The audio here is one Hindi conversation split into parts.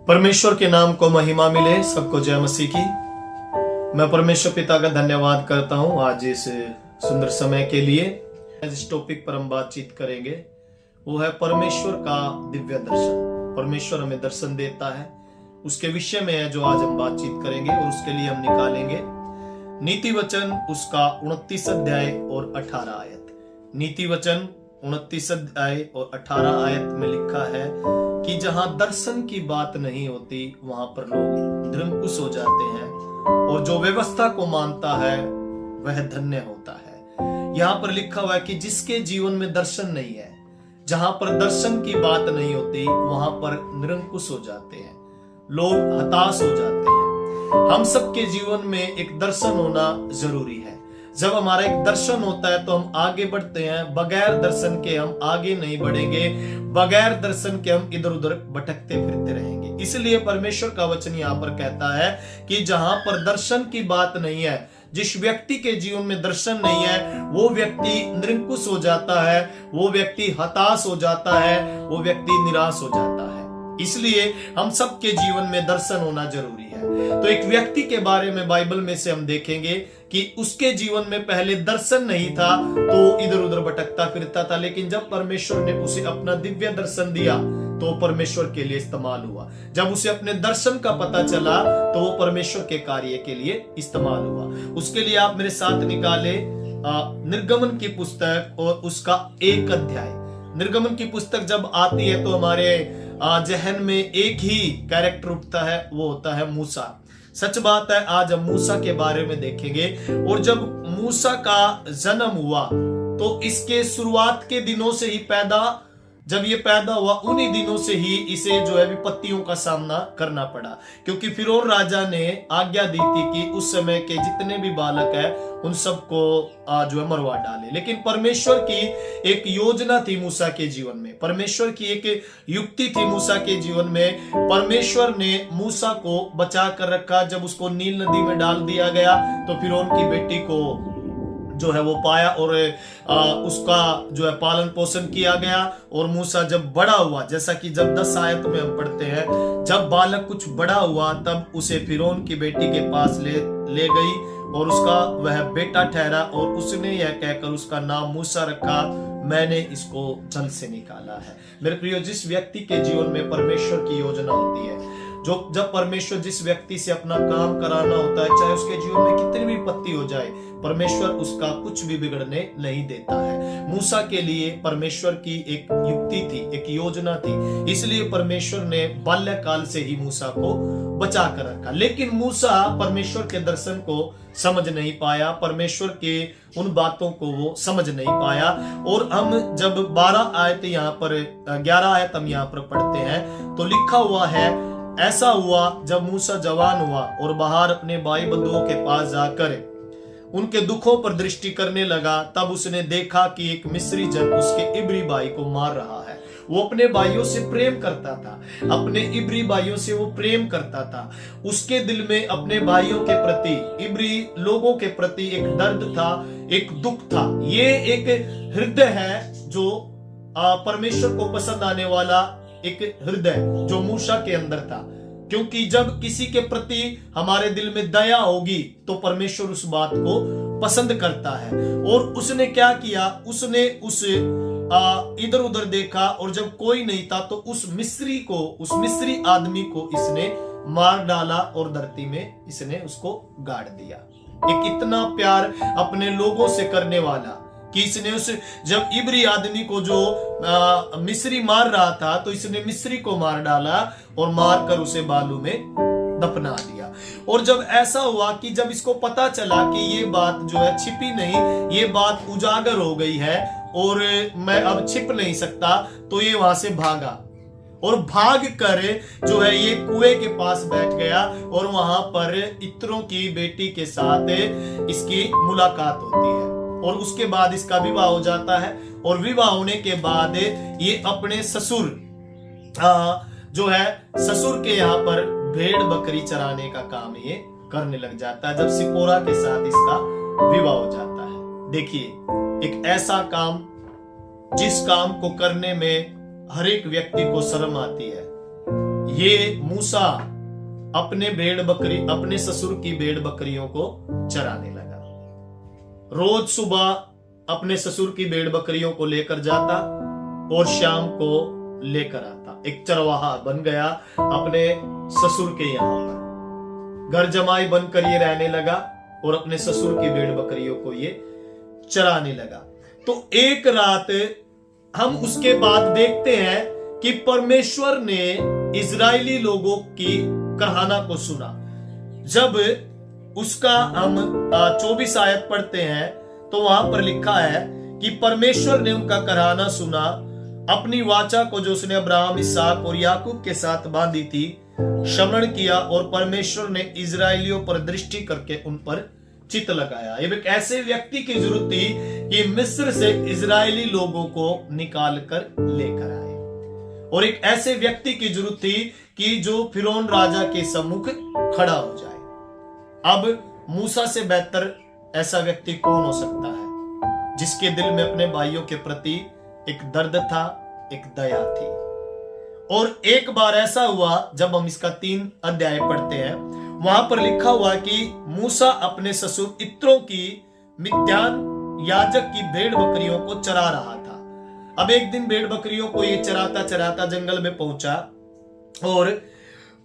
परमेश्वर के नाम को महिमा मिले। सबको जय मसीह की। मैं परमेश्वर पिता का धन्यवाद करता हूं आज इस सुंदर समय के लिए। इस टॉपिक पर हम बातचीत करेंगे, वो है परमेश्वर का दिव्य दर्शन। परमेश्वर हमें दर्शन देता है, उसके विषय में है जो आज हम बातचीत करेंगे। और उसके लिए हम निकालेंगे नीति वचन उसका 29 अध्याय और 18 आयत। नीति वचन 29 अध्याय और 18 आयत में लिखा है कि जहां दर्शन की बात नहीं होती वहां पर लोग निरंकुश हो जाते हैं, और जो व्यवस्था को मानता है वह धन्य होता है। यहाँ पर लिखा हुआ है कि जिसके जीवन में दर्शन नहीं है, जहां पर दर्शन की बात नहीं होती वहां पर निरंकुश हो जाते हैं, लोग हताश हो जाते हैं। हम सबके जीवन में एक दर्शन होना जरूरी है। जब हमारा एक दर्शन होता है तो हम आगे बढ़ते हैं। बगैर दर्शन के हम आगे नहीं बढ़ेंगे, बगैर दर्शन के हम इधर उधर भटकते फिरते रहेंगे। इसलिए परमेश्वर का वचन यहाँ पर कहता है कि जहां पर दर्शन की बात नहीं है, जिस व्यक्ति के जीवन में दर्शन नहीं है, वो व्यक्ति निरंकुश हो जाता है, वो व्यक्ति हताश हो जाता है, वो व्यक्ति निराश हो जाता है। इसलिए हम सबके जीवन में दर्शन होना जरूरी है। तो एक व्यक्ति के बारे में बाइबल में से हम देखेंगे कि उसके जीवन में पहले दर्शन नहीं था, तो इधर उधर भटकता फिरता था, लेकिन जब परमेश्वर ने उसे अपना दिव्य दर्शन दिया तो परमेश्वर के लिए इस्तेमाल हुआ। जब उसे अपने दर्शन का पता चला तो वो परमेश्वर के कार्य के लिए इस्तेमाल हुआ। उसके लिए आप मेरे साथ निकाले निर्गमन की पुस्तक और उसका 1 अध्याय। निर्गमन की पुस्तक जब आती है तो हमारे जहन में एक ही कैरेक्टर उठता है, वो होता है मूसा। सच बात है, आज हम मूसा के बारे में देखेंगे। और जब मूसा का जन्म हुआ तो इसके शुरुआत के दिनों से ही जब ये पैदा हुआ उन्हीं दिनों से ही इसे जो है विपत्तियों का सामना करना पड़ा, क्योंकि फिरौन राजा ने आज्ञा दी थी कि उस समय के जितने भी बालक है उन सबको जो है मरवा डाले। लेकिन परमेश्वर की एक योजना थी मूसा के जीवन में, परमेश्वर की एक युक्ति थी मूसा के जीवन में। परमेश्वर ने मूसा को बचा कर रखा। जब उसको नील नदी में डाल दिया गया तो फिरौन की बेटी को जो है वो पाया और उसका जो है पालन पोषण किया गया। और मूसा जब बड़ा हुआ, जैसा कि जब 10 आयत में हम पढ़ते हैं, जब बालक कुछ बड़ा हुआ तब उसे फिरौन की बेटी के पास ले गई और उसका वह बेटा ठहरा। और उसने यह कहकर उसका नाम मूसा रखा, मैंने इसको जल से निकाला है। मेरे प्रियो, जिस व्यक्ति के जीवन में परमेश्वर की योजना होती है, जब परमेश्वर जिस व्यक्ति से अपना काम कराना होता है, चाहे उसके जीवन में कितनी भी विपत्ति हो जाए, परमेश्वर उसका कुछ भी बिगड़ने नहीं देता है। मूसा के लिए परमेश्वर की एक युक्ति थी, एक योजना थी, इसलिए परमेश्वर ने बाल्यकाल से ही मूसा को बचा कर रखा। लेकिन मूसा परमेश्वर के दर्शन को समझ नहीं पाया, परमेश्वर के उन बातों को वो समझ नहीं पाया। और हम जब 12 आयत यहाँ पर 11 आयत हम यहाँ पर पढ़ते हैं तो लिखा हुआ है, ऐसा हुआ जब मूसा जवान हुआ और बाहर अपने भाई बंधुओं के पास जाकर उनके दुखों पर दृष्टि करने लगा, तब उसने देखा कि एक मिस्री जन उसके इब्री भाई को मार रहा है। वो अपने भाइयों से प्रेम करता था, अपने इब्री भाइयों से वो प्रेम करता था। उसके दिल में अपने भाइयों के प्रति, इब्री लोगों के प्रति एक दर्द था, एक दुख था। ये एक हृदय है जो परमेश्वर को पसंद आने वाला एक हृदय जो मूसा के अंदर था, क्योंकि जब किसी के प्रति हमारे दिल में दया होगी तो परमेश्वर उस बात को पसंद करता है। और उसने क्या किया, उसने उस इधर उधर देखा और जब कोई नहीं था तो उस मिस्री आदमी को इसने मार डाला और धरती में इसने उसको गाड़ दिया। एक इतना प्यार अपने लोगों से करने वाला कि इसने जब इब्री आदमी को जो मिस्री मार रहा था तो इसने मिस्री को मार डाला और मार कर उसे बालू में दफना दिया। और जब ऐसा हुआ कि जब इसको पता चला कि ये बात जो है छिपी नहीं, ये बात उजागर हो गई है और मैं अब छिप नहीं सकता, तो ये वहां से भागा और भाग कर जो है ये कुएं के पास बैठ गया और वहां पर इत्रो की बेटी के साथ इसकी मुलाकात होती है। और उसके बाद इसका विवाह हो जाता है और विवाह होने के बाद ये अपने ससुर जो है ससुर के यहाँ पर भेड़ बकरी चराने का काम ये करने लग जाता है, जब सिपोरा के साथ इसका विवाह हो जाता है। देखिए, एक ऐसा काम जिस काम को करने में हर एक व्यक्ति को शर्म आती है, ये मूसा अपने ससुर की भेड़ बकरियों को चराने लगा। रोज सुबह अपने ससुर की भेड़ बकरियों को लेकर जाता और शाम को लेकर आता। एक चरवाहा बन गया अपने ससुर के यहाँ पर। घर जमाई बनकर ये रहने लगा और अपने ससुर की भेड़ बकरियों को ये चराने लगा। तो एक रात हम उसके बाद देखते हैं कि परमेश्वर ने इजरायली लोगों की कहाना को सुना। जब उसका हम 24 आयत पढ़ते हैं तो वहां पर लिखा है कि परमेश्वर ने उनका कराना सुना, अपनी वाचा को जो उसने अब्राहम, इसहाक और याकूब के साथ बांधी थी श्रवण किया, और परमेश्वर ने इजरायलियों पर दृष्टि करके उन पर चित्त लगाया। ये एक ऐसे व्यक्ति की जरूरत थी कि मिस्र से इजरायली लोगों को निकाल कर लेकर आए, और एक ऐसे व्यक्ति की जरूरत थी कि जो फिरौन राजा के सम्मुख खड़ा हो जाए। अब मूसा से बेहतर ऐसा व्यक्ति कौन हो सकता है जिसके दिल में अपने भाइयों के प्रति एक दर्द था, एक दया थी। और एक बार ऐसा हुआ, जब हम इसका 3 अध्याय पढ़ते हैं, वहां पर लिखा हुआ कि मूसा अपने ससुर इत्रो की मिद्यान याजक की भेड़ बकरियों को चरा रहा था। अब एक दिन भेड़ बकरियों को ये चराता चराता जंगल में पहुंचा और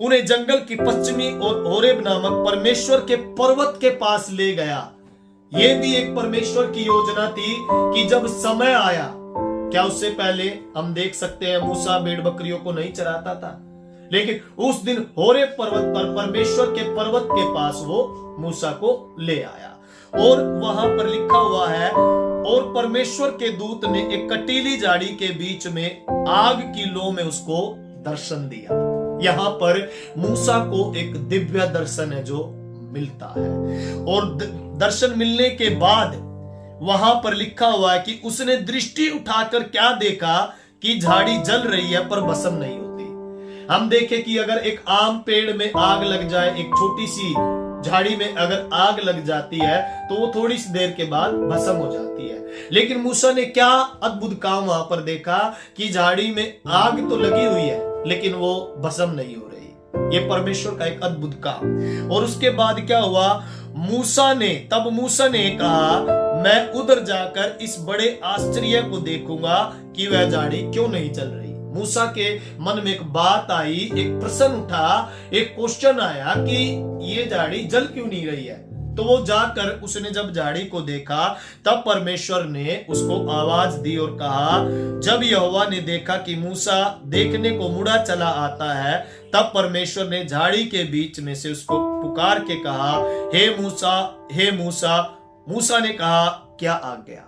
उन्हें जंगल की पश्चिमी और होरेब नामक परमेश्वर के पर्वत के पास ले गया। यह भी एक परमेश्वर की योजना थी कि जब समय आया, क्या उससे पहले हम देख सकते हैं मूसा भेड़ बकरियों को नहीं चराता था, लेकिन उस दिन होरेब पर्वत पर परमेश्वर के पर्वत के पास वो मूसा को ले आया। और वहां पर लिखा हुआ है, और परमेश्वर के दूत ने एक कटीली झाड़ी के बीच में आग की लो में उसको दर्शन दिया। यहां पर मूसा को एक दिव्य दर्शन है जो मिलता है, और दर्शन मिलने के बाद वहां पर लिखा हुआ है कि उसने दृष्टि उठाकर क्या देखा कि झाड़ी जल रही है पर भस्म नहीं होती। हम देखें कि अगर एक आम पेड़ में आग लग जाए, एक छोटी सी झाड़ी में अगर आग लग जाती है तो वो थोड़ी सी देर के बाद भस्म हो जाती है, लेकिन मूसा ने क्या अद्भुत काम वहां पर देखा कि झाड़ी में आग तो लगी हुई है लेकिन वो भस्म नहीं हो रही। ये परमेश्वर का एक अद्भुत काम। और उसके बाद क्या हुआ, मूसा ने कहा, मैं उधर जाकर इस बड़े आश्चर्य को देखूंगा कि वह झाड़ी क्यों नहीं चल रही। मूसा के मन में एक बात आई, एक प्रश्न उठा, एक क्वेश्चन आया कि ये झाड़ी जल क्यों नहीं रही है। तो वो जाकर उसने जब झाड़ी को देखा तब परमेश्वर ने उसको आवाज दी और कहा, जब यहोवा ने देखा कि मूसा देखने को मुड़ा चला आता है, तब परमेश्वर ने झाड़ी के बीच में से उसको पुकार के कहा, हे मूसा, हे मूसा। मूसा ने कहा, क्या आ गया।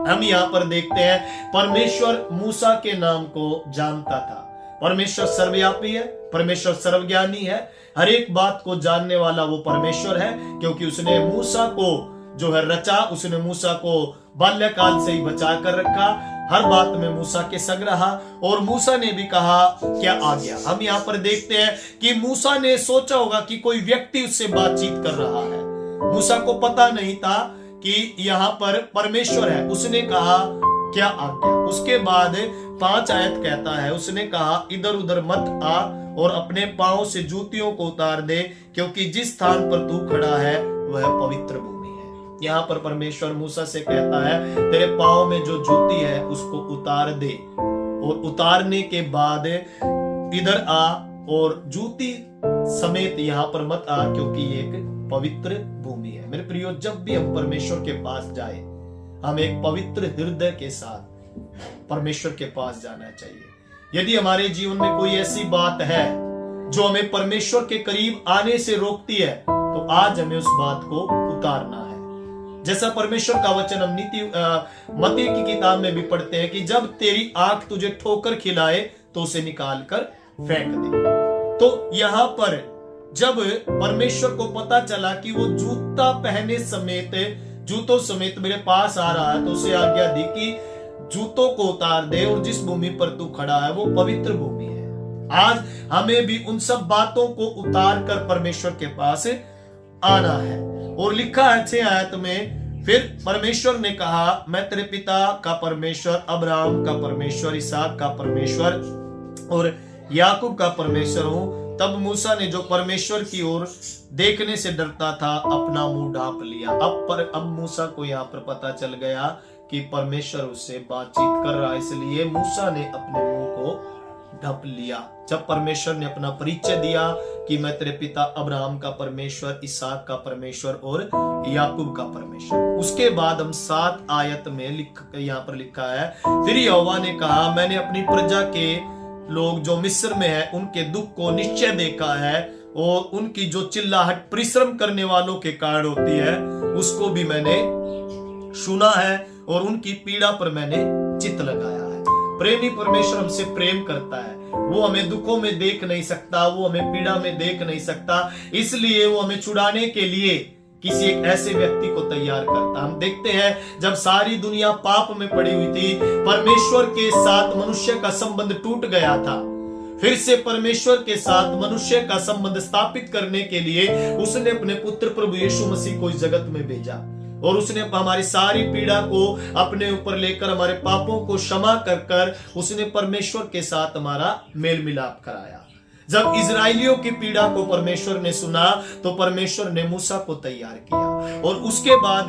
हम यहाँ पर देखते हैं परमेश्वर मूसा के नाम को जानता था। परमेश्वर सर्वव्यापी है, परमेश्वर सर्वज्ञानी है, हर एक बात को जानने वाला वो परमेश्वर है, क्योंकि उसने मूसा को जो है रचा, उसने मूसा को बाल्यकाल से ही बचा कर रखा, हर बात में मूसा के संग रहा, और मूसा ने भी कहा क्या आ गया। हम यहाँ पर देखते हैं कि मूसा ने सोचा होगा कि कोई व्यक्ति उससे बातचीत कर रहा है। मूसा को पता नहीं था कि यहाँ पर परमेश्वर है। उसने कहा क्या आज्ञा। उसके बाद 5 आयत कहता है, उसने कहा इधर उधर मत आ और अपने पांव से जूतियों को उतार दे, क्योंकि जिस स्थान पर तू खड़ा है वह पवित्र भूमि है। यहाँ पर परमेश्वर मूसा से कहता है तेरे पांव में जो जूती है उसको उतार दे, और उतारने के बाद इधर आ और जूती समेत यहाँ पर मत आ, क्योंकि ये एक पवित्र भूमि है। मेरे प्रियो, जब भी हम परमेश्वर के पास जाए, हम एक पवित्र हृदय के साथ परमेश्वर के पास जाना चाहिए। यदि हमारे जीवन में कोई ऐसी बात है जो हमें परमेश्वर के करीब आने से रोकती है, तो आज हमें उस बात को उतारना है। जैसा परमेश्वर का वचन हम मत्ती की किताब में भी पढ़ते हैं कि जब तेरी आंख तुझे ठोकर खिलाए तो उसे निकाल कर फेंक दे। तो यहाँ पर जब परमेश्वर को पता चला कि वो जूता पहने समेत, जूतों समेत मेरे पास आ रहा है, तो उसे आज्ञा दी कि जूतों को उतार दे, और जिस भूमि पर तू खड़ा है वो पवित्र भूमि है। आज हमें भी उन सब बातों को उतार कर परमेश्वर के पास आना है। और लिखा है 6 आयत में, फिर परमेश्वर ने कहा मैं तेरे पिता का परमेश्वर, अब्राहम का परमेश्वर, इसहाक का परमेश्वर और याकूब का परमेश्वर हूं। तब मूसा ने जो परमेश्वर की ओर देखने से डरता था अपना मुंह ढांप लिया। अब मूसा को यहाँ पर पता चल गया कि परमेश्वर उससे बातचीत कर रहा है, इसलिए मूसा ने अपने मुंह को ढक लिया। जब परमेश्वर ने अपना परिचय दिया कि मैं तेरे पिता अब्राहम का परमेश्वर, इसहाक का परमेश्वर और याकूब का परमेश्वर, उसके बाद हम 7 आयत में यहाँ पर लिखा है, फिर यहोवा ने कहा, मैंने अपनी प्रजा के लोग जो मिस्र में है उनके दुख को निश्चय देखा है, और उनकी जो चिल्लाहट परिश्रम करने वालों के कारण होती है उसको भी मैंने सुना है, और उनकी पीड़ा पर मैंने चित्त लगाया है। प्रेमी परमेश्वर हमसे प्रेम करता है, वो हमें दुखों में देख नहीं सकता, वो हमें पीड़ा में देख नहीं सकता, इसलिए वो हमें छुड़ाने के लिए किसी एक ऐसे व्यक्ति को तैयार करता। हम देखते हैं जब सारी दुनिया पाप में पड़ी हुई थी, परमेश्वर के साथ मनुष्य का संबंध टूट गया था, फिर से परमेश्वर के साथ मनुष्य का संबंध स्थापित करने के लिए उसने अपने पुत्र प्रभु यीशु मसीह को इस जगत में भेजा, और उसने हमारी सारी पीड़ा को अपने ऊपर लेकर हमारे पापों को क्षमा कर उसने परमेश्वर के साथ हमारा मेल मिलाप कराया। जब इजराइलियों की पीड़ा को परमेश्वर ने सुना तो परमेश्वर ने मूसा को तैयार किया, और उसके बाद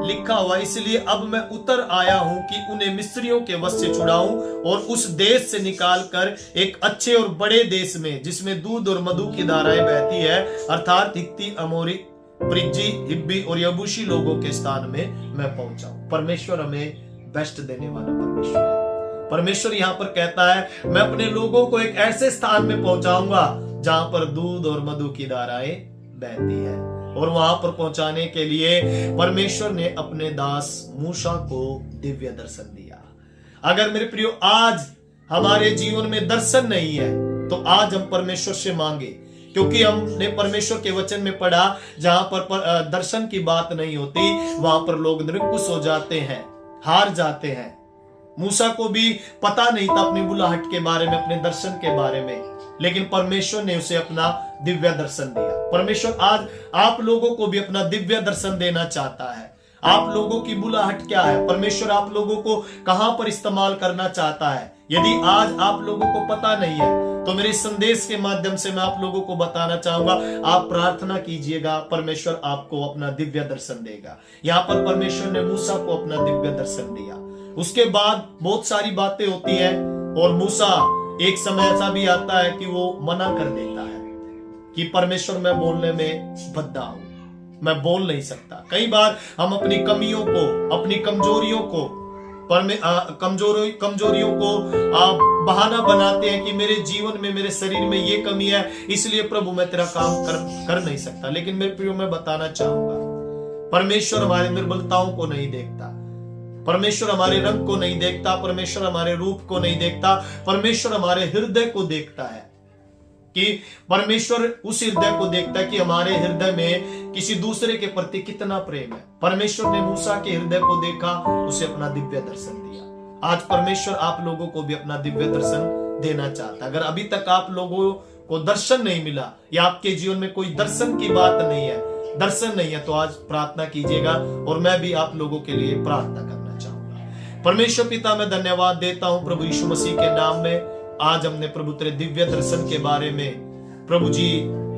लिखा हुआ, इसलिए अब मैं उतर आया हूं कि उन्हें मिस्रियों के वश से छुड़ाऊं और उस देश से निकालकर एक अच्छे और बड़े देश में, जिसमें दूध और मधु की धाराएं बहती है, अर्थात हित्ती, अमोरी, परिज्जी, हिब्बी और यबूसी लोगों के स्थान में मैं पहुंचाऊं। परमेश्वर हमें बेस्ट देने वाला परमेश्वर है। परमेश्वर यहाँ पर कहता है, मैं अपने लोगों को एक ऐसे स्थान में पहुंचाऊंगा जहां पर दूध और मधु की धाराएं बहती है, और वहां पर पहुंचाने के लिए परमेश्वर ने अपने दास मूसा को दिव्य दर्शन दिया। अगर मेरे प्रियो आज हमारे जीवन में दर्शन नहीं है तो आज हम परमेश्वर से मांगे, क्योंकि हमने परमेश्वर के वचन में पढ़ा जहां पर दर्शन की बात नहीं होती वहां पर लोग निरुक्कुश हो जाते हैं, हार जाते हैं। मूसा को भी पता नहीं था अपनी बुलाहट के बारे में, अपने दर्शन के बारे में, लेकिन परमेश्वर ने उसे अपना दिव्य दर्शन दिया। परमेश्वर आज आप लोगों को भी अपना दिव्य दर्शन देना चाहता है। आप लोगों की बुलाहट क्या है, परमेश्वर आप लोगों को कहां पर इस्तेमाल करना चाहता है, यदि आज आप लोगों को पता नहीं है तो मेरे संदेश के माध्यम से मैं आप लोगों को बताना चाहूंगा, आप प्रार्थना कीजिएगा, परमेश्वर आपको अपना दिव्य दर्शन देगा। यहाँ पर परमेश्वर ने मूसा को अपना दिव्य दर्शन दिया। उसके बाद बहुत सारी बातें होती है, और मूसा एक समय ऐसा भी आता है कि वो मना कर देता है कि परमेश्वर मैं बोलने में भद्दा हूं, मैं बोल नहीं सकता। कई बार हम अपनी कमियों को, अपनी कमजोरियों को कमजोरियों को बहाना बनाते हैं कि मेरे जीवन में, मेरे शरीर में ये कमी है, इसलिए प्रभु मैं तेरा काम कर नहीं सकता। लेकिन मेरे प्रियो मैं बताना चाहूंगा, परमेश्वर हमारी निर्बलताओं को नहीं देखता, परमेश्वर हमारे रंग को नहीं देखता, परमेश्वर हमारे रूप को नहीं देखता, परमेश्वर हमारे हृदय को देखता है। कि परमेश्वर उस हृदय को देखता है कि हमारे हृदय में किसी दूसरे के प्रति कितना प्रेम है। परमेश्वर ने मूसा के हृदय को देखा, उसे अपना दिव्य दर्शन दिया। आज परमेश्वर आप लोगों को भी अपना दिव्य दर्शन देना चाहता है। अगर अभी तक आप लोगों को दर्शन नहीं मिला या आपके जीवन में कोई दर्शन की बात नहीं है, दर्शन नहीं है, तो आज प्रार्थना कीजिएगा, और मैं भी आप लोगों के लिए प्रार्थना करना चाहूंगा। परमेश्वर पिता मैं धन्यवाद देता हूं प्रभु यीशु मसीह के नाम में। आज हमने प्रभु तेरे दिव्य दर्शन के बारे में प्रभु जी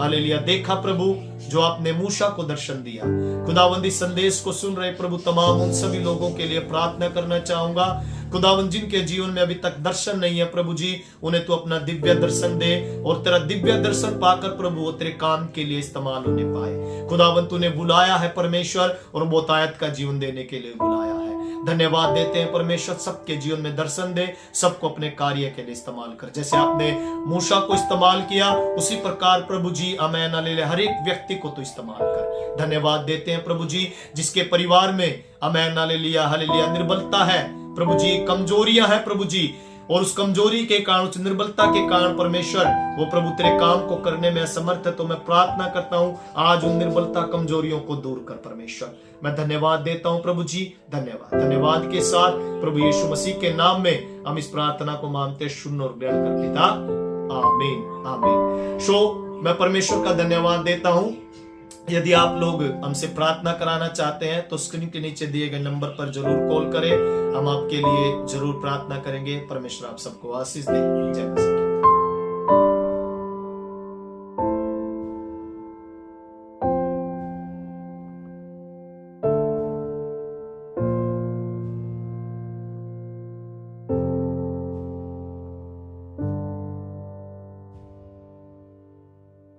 हालेलुया देखा, प्रभु जो आपने मूसा को दर्शन दिया। खुदावंदी संदेश को सुन रहे प्रभु तमाम उन सभी लोगों के लिए प्रार्थना करना चाहूंगा। खुदावंद जिनके जीवन में अभी तक दर्शन नहीं है प्रभु जी, उन्हें तू अपना दिव्य दर्शन दे, और तेरा दिव्य दर्शन पाकर प्रभु वो तेरे काम के लिए इस्तेमाल होने पाए। खुदावंद तूने बुलाया है परमेश्वर, और बहुतायत का जीवन देने के लिए बुलाया है। धन्यवाद देते हैं परमेश्वर, सबके जीवन में दर्शन दे, सबको अपने कार्य के लिए इस्तेमाल कर। जैसे आपने मूसा को इस्तेमाल किया उसी प्रकार प्रभु जी आमेन हालेलुया हर एक व्यक्ति को तो इस्तेमाल कर। धन्यवाद देते हैं प्रभु जी, जिसके परिवार में आमेन हालेलुया हालेलुया निर्बलता है प्रभु जी, कमजोरियां हैं प्रभु जी, और उस कमजोरी के कारण, उस निर्बलता के कारण परमेश्वर वो प्रभु तेरे काम को करने में असमर्थ है। तो मैं प्रार्थना करता हूं आज उन निर्बलता कमजोरियों को दूर कर परमेश्वर। मैं धन्यवाद देता हूं प्रभु जी, धन्यवाद। धन्यवाद के साथ प्रभु यीशु मसीह के नाम में हम इस प्रार्थना को मांगते सुन और ग्रहण कर पिता, आमीन आमीन। मैं परमेश्वर का धन्यवाद देता हूं। यदि आप लोग हमसे प्रार्थना कराना चाहते हैं तो स्क्रीन के नीचे दिए गए नंबर पर जरूर कॉल करें, हम आपके लिए जरूर प्रार्थना करेंगे। परमेश्वर आप सबको आशीष दे। जय मसीह।